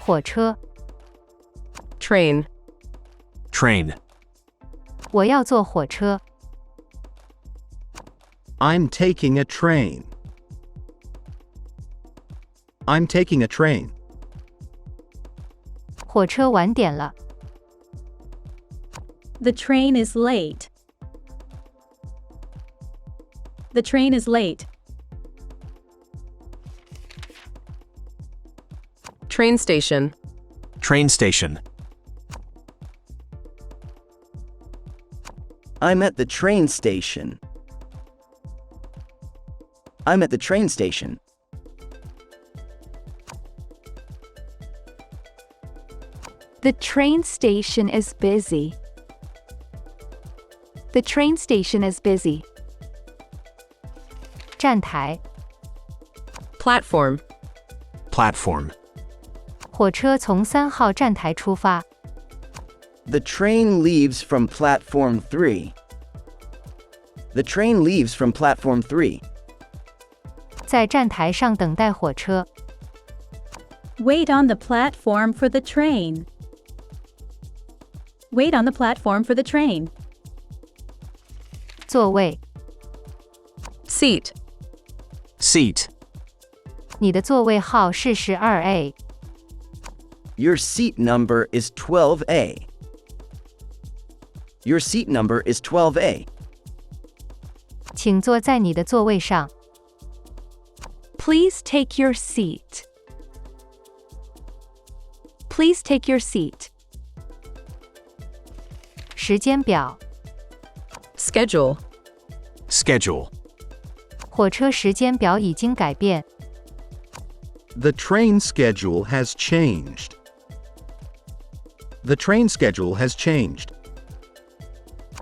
火车 Train. Train. 我要坐火车 I'm taking a train. I'm taking a train. 火车晚点了 The train is late. The train is late. Train station. Train station. I'm at the train station. I'm at the train station. The train station is busy. The train station is busy. 站台 Platform. Platform. 火车从3号站台出发 The train leaves from platform 3. The train leaves from platform 3. 在站台上等待火车 Wait on the platform for the train. Wait on the platform for the train. 座位 Seat. Seat. 你的座位号是 12A Your seat number is 12A. Your seat number is 12A. 请坐在你的座位上 Please take your seat. Please take your seat. 时间表 Schedule. Schedule. 火车时间表已经改变 The train schedule has changed. The train schedule has changed.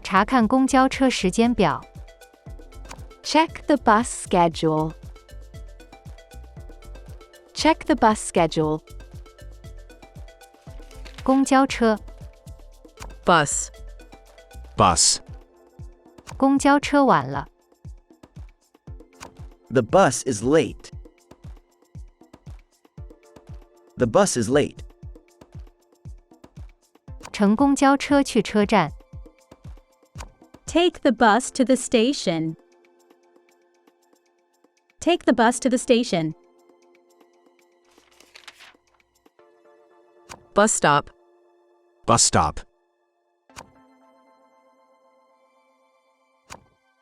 查看公交车时间表 Check the bus schedule. Check the bus schedule. 公交车 Bus. Bus. 公交车晚了 The bus is late. The bus is late. 乘公交车去车站 Take the bus to the station. Take the bus to the station. Bus stop. Bus stop.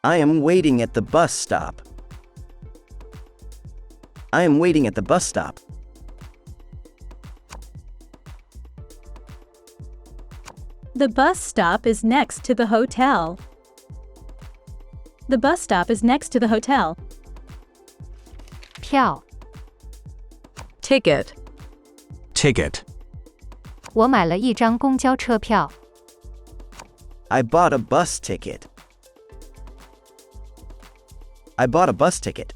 I am waiting at the bus stop. I am waiting at the bus stop. The bus stop is next to the hotel. The bus stop is next to the hotel. 票 Ticket. Ticket. 我买了一张公交车票 I bought a bus ticket. I bought a bus ticket.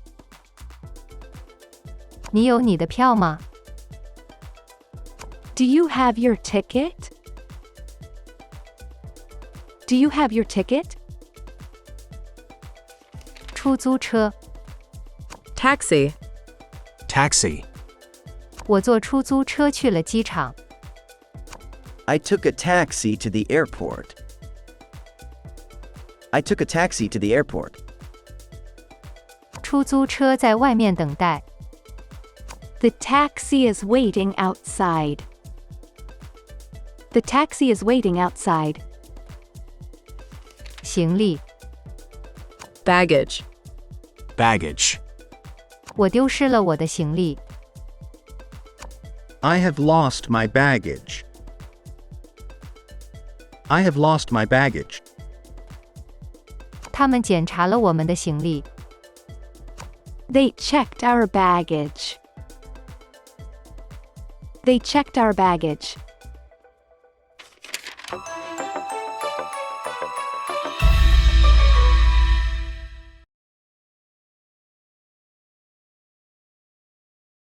你有你的票吗 Do you have your ticket? Do you have your ticket? 出租车 Taxi. Taxi. 我坐出租车去了机场 I took a taxi to the airport. I took a taxi to the airport. 出租车在外面等待 The taxi is waiting outside. The taxi is waiting outside. 行李 Baggage. Baggage. 我丢失了我的行李 I have lost my baggage. I have lost my baggage. 他们检查了我们的行李 They checked our baggage. They checked our baggage.